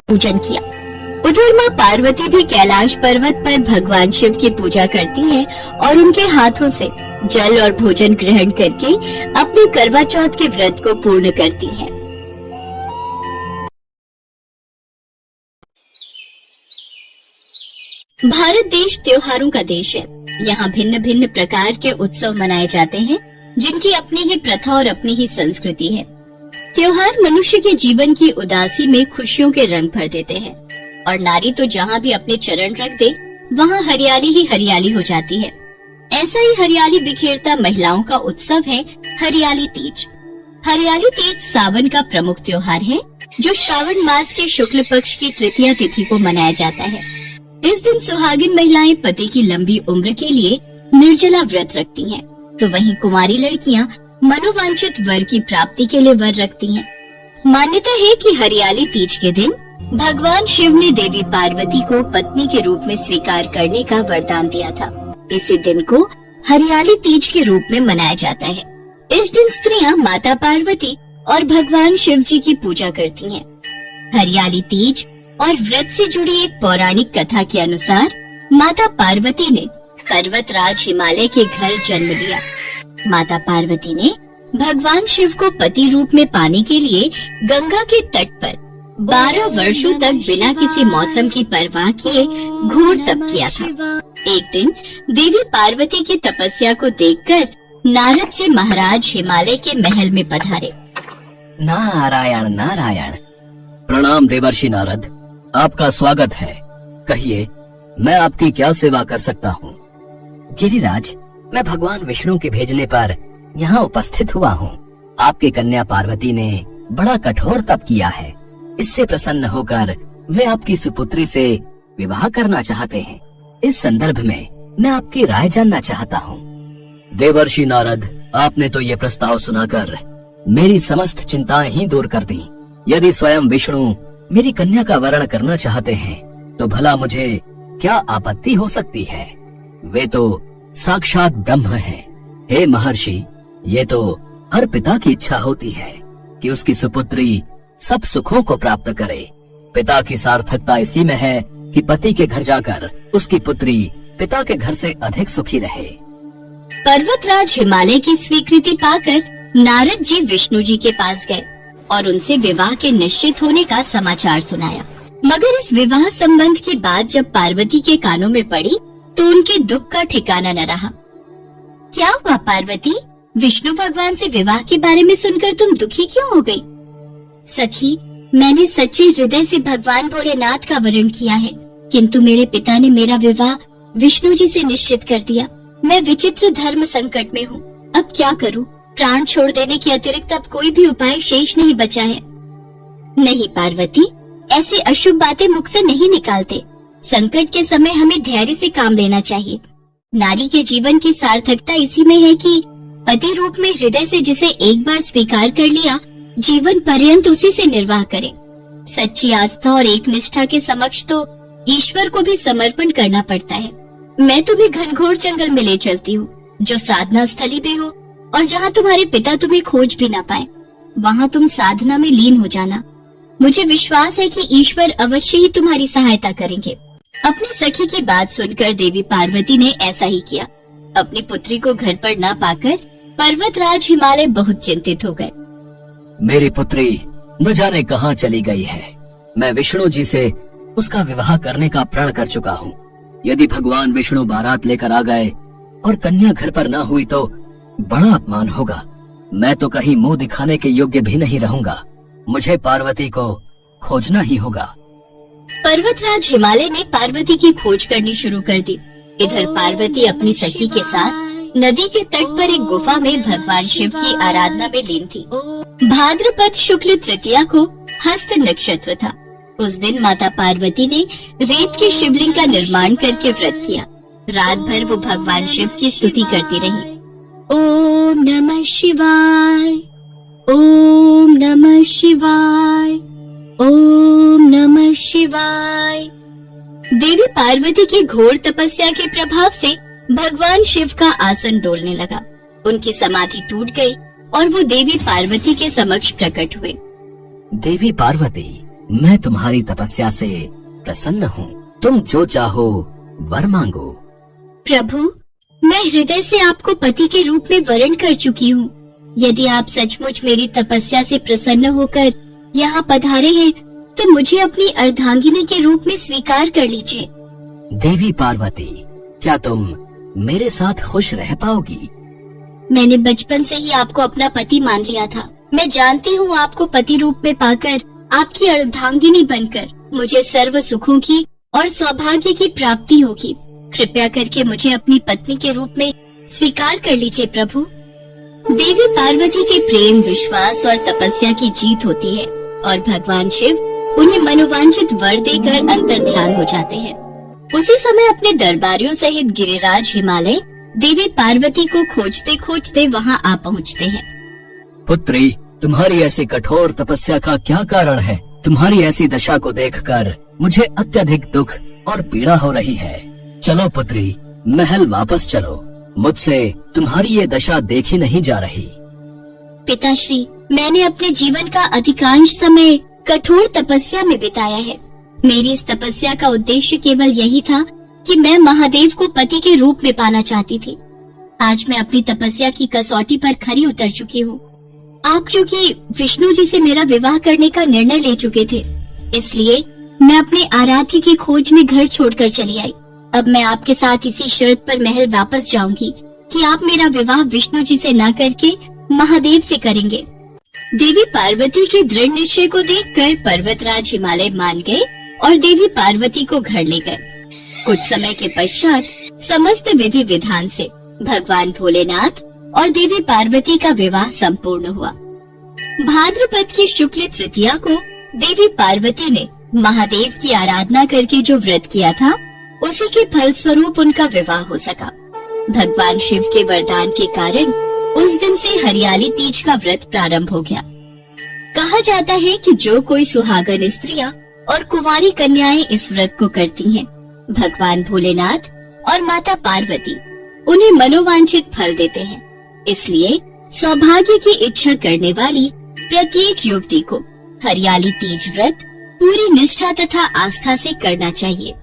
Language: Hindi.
पूजन किया। उधर माँ पार्वती भी कैलाश पर्वत पर भगवान शिव की पूजा करती हैं और उनके हाथों से जल और भोजन ग्रहण करके अपने करवा चौथ के व्रत को पूर्ण करती हैं। भारत देश त्योहारों का देश है। यहाँ भिन्न भिन्न प्रकार के उत्सव मनाए जाते हैं, जिनकी अपनी ही प्रथा और अपनी ही संस्कृति है। त्योहार मनुष्य के जीवन की उदासी में खुशियों के रंग भर देते हैं और नारी तो जहाँ भी अपने चरण रख दे वहाँ हरियाली ही हरियाली हो जाती है। ऐसा ही हरियाली बिखेरता महिलाओं का उत्सव है हरियाली तीज। हरियाली तीज सावन का प्रमुख त्योहार है, जो श्रावण मास के शुक्ल पक्ष की तृतीया तिथि को मनाया जाता है। इस दिन सुहागिन महिलाएं पति की लंबी उम्र के लिए निर्जला व्रत रखती हैं, तो वहीं कुंवारी लड़कियां मनोवांछित वर की प्राप्ति के लिए वर रखती हैं। मान्यता है कि हरियाली तीज के दिन भगवान शिव ने देवी पार्वती को पत्नी के रूप में स्वीकार करने का वरदान दिया था। इसी दिन को हरियाली तीज के रूप में मनाया जाता है। इस दिन स्त्रियां माता पार्वती और भगवान शिव जी की पूजा करती हैं। हरियाली तीज और व्रत से जुड़ी एक पौराणिक कथा के अनुसार माता पार्वती ने पर्वतराज हिमालय के घर जन्म लिया। माता पार्वती ने भगवान शिव को पति रूप में पाने के लिए गंगा के तट पर 12 वर्षों तक बिना किसी मौसम की परवाह किए घोर तप किया था। एक दिन देवी पार्वती की तपस्या को देखकर नारद जी महाराज हिमालय के महल में पधारे। नारायण नारायण। प्रणाम देवर्षि नारद, आपका स्वागत है। कहिए, मैं आपकी क्या सेवा कर सकता हूँ? गिरिराज, मैं भगवान विष्णु के भेजने पर यहाँ उपस्थित हुआ हूँ। आपकी कन्या पार्वती ने बड़ा कठोर तप किया है। इससे प्रसन्न होकर वे आपकी सुपुत्री से विवाह करना चाहते हैं। इस संदर्भ में मैं आपकी राय जानना चाहता हूँ। देवर्षि नारद, आपने तो ये प्रस्ताव सुनाकर मेरी समस्त चिंताएं ही दूर कर दी। यदि स्वयं विष्णु मेरी कन्या का वरण करना चाहते हैं तो भला मुझे क्या आपत्ति हो सकती है? वे तो साक्षात ब्रह्म हैं। हे महर्षि, ये तो हर पिता की इच्छा होती है कि उसकी सुपुत्री सब सुखों को प्राप्त करे। पिता की सार्थकता इसी में है कि पति के घर जाकर उसकी पुत्री पिता के घर से अधिक सुखी रहे। पर्वतराज हिमालय की स्वीकृति पाकर नारद जी विष्णु जी के पास गए और उनसे विवाह के निश्चित होने का समाचार सुनाया। मगर इस विवाह संबंध की बात जब पार्वती के कानों में पड़ी तो उनके दुख का ठिकाना न रहा। क्या हुआ पार्वती? विष्णु भगवान से विवाह के बारे में सुनकर तुम दुखी क्यों हो गई? सखी, मैंने सच्चे हृदय से भगवान भोलेनाथ का वरण किया है, किंतु मेरे पिता ने मेरा विवाह विष्णु जी से निश्चित कर दिया। मैं विचित्र धर्म संकट में हूँ। अब क्या करूँ? प्राण छोड़ देने के अतिरिक्त अब कोई भी उपाय शेष नहीं बचा है। नहीं पार्वती, ऐसे अशुभ बातें मुख से नहीं निकालते। संकट के समय हमें धैर्य से काम लेना चाहिए। नारी के जीवन की सार्थकता इसी में है कि पति रूप में हृदय से जिसे एक बार स्वीकार कर लिया, जीवन पर्यंत उसी से निर्वाह करे। सच्ची आस्था और एक निष्ठा के समक्ष तो ईश्वर को भी समर्पण करना पड़ता है। मैं तुम्हें घनघोर जंगल में ले चलती हूँ, जो साधना स्थली भी हो और जहाँ तुम्हारे पिता तुम्हें खोज भी ना पाए। वहाँ तुम साधना में लीन हो जाना। मुझे विश्वास है कि ईश्वर अवश्य ही तुम्हारी सहायता करेंगे। अपनी सखी की बात सुनकर देवी पार्वती ने ऐसा ही किया। अपनी पुत्री को घर पर न पाकर पर्वतराज हिमालय बहुत चिंतित हो गए। मेरी पुत्री न जाने कहाँ चली गई है। मैं विष्णु जी से उसका विवाह करने का प्रण कर चुका हूँ। यदि भगवान विष्णु बारात लेकर आ गए और कन्या घर पर न हुई तो बड़ा अपमान होगा। मैं तो कहीं मुंह दिखाने के योग्य भी नहीं रहूंगा। मुझे पार्वती को खोजना ही होगा। पर्वतराज हिमालय ने पार्वती की खोज करनी शुरू कर दी। इधर पार्वती अपनी सखी के साथ नदी के तट पर एक गुफा में भगवान शिव की आराधना में लीन थी। भाद्रपद शुक्ल तृतीया को हस्त नक्षत्र था। उस दिन माता पार्वती ने रेत के शिवलिंग का निर्माण करके व्रत किया। रात भर वो भगवान शिव की स्तुति करती रही। ओम नमः शिवाय, ओम नमः शिवाय, ओम नमः शिवाय। देवी पार्वती की घोर तपस्या के प्रभाव से भगवान शिव का आसन डोलने लगा। उनकी समाधि टूट गई और वो देवी पार्वती के समक्ष प्रकट हुए। देवी पार्वती, मैं तुम्हारी तपस्या से प्रसन्न हूँ। तुम जो चाहो वर मांगो। प्रभु, मैं हृदय से आपको पति के रूप में वरण कर चुकी हूँ। यदि आप सचमुच मेरी तपस्या से प्रसन्न होकर यहाँ पधारे हैं, तो मुझे अपनी अर्धांगिनी के रूप में स्वीकार कर लीजिए। देवी पार्वती, क्या तुम मेरे साथ खुश रह पाओगी? मैंने बचपन से ही आपको अपना पति मान लिया था। मैं जानती हूँ आपको पति रूप में पाकर, आपकी अर्धांगिनी बनकर मुझे सर्व सुखों की और सौभाग्य की प्राप्ति होगी। कृपया करके मुझे अपनी पत्नी के रूप में स्वीकार कर लीजिए प्रभु। देवी पार्वती के प्रेम, विश्वास और तपस्या की जीत होती है और भगवान शिव उन्हें मनोवांछित वर देकर अंतर ध्यान हो जाते हैं। उसी समय अपने दरबारियों सहित गिरिराज हिमालय देवी पार्वती को खोजते खोजते वहां आ पहुंचते हैं। पुत्री, तुम्हारी ऐसी कठोर तपस्या का क्या कारण है? तुम्हारी ऐसी दशा को देखकर मुझे अत्यधिक दुख और पीड़ा हो रही है। चलो पुत्री, महल वापस चलो। मुझसे तुम्हारी ये दशा देखी नहीं जा रही। पिताश्री, मैंने अपने जीवन का अधिकांश समय कठोर तपस्या में बिताया है। मेरी इस तपस्या का उद्देश्य केवल यही था कि मैं महादेव को पति के रूप में पाना चाहती थी। आज मैं अपनी तपस्या की कसौटी पर खरी उतर चुकी हूँ। आप क्योंकि विष्णु जी से मेरा विवाह करने का निर्णय ले चुके थे, इसलिए मैं अपने आराध्य की खोज में घर छोड़कर चली आई। अब मैं आपके साथ इसी शर्त पर महल वापस जाऊंगी कि आप मेरा विवाह विष्णु जी से न करके महादेव से करेंगे। देवी पार्वती के दृढ़ निश्चय को देखकर पर्वतराज हिमालय मान गए और देवी पार्वती को घर ले गए। कुछ समय के पश्चात समस्त विधि विधान से भगवान भोलेनाथ और देवी पार्वती का विवाह संपूर्ण हुआ। भाद्रपद की शुक्ल तृतीया को देवी पार्वती ने महादेव की आराधना करके जो व्रत किया था, उसी के फल स्वरूप उनका विवाह हो सका। भगवान शिव के वरदान के कारण उस दिन से हरियाली तीज का व्रत प्रारंभ हो गया। कहा जाता है कि जो कोई सुहागन स्त्रियां और कुंवारी कन्याएं इस व्रत को करती हैं, भगवान भोलेनाथ और माता पार्वती उन्हें मनोवांछित फल देते हैं। इसलिए सौभाग्य की इच्छा करने वाली प्रत्येक युवती को हरियाली तीज व्रत पूरी निष्ठा तथा आस्था से करना चाहिए।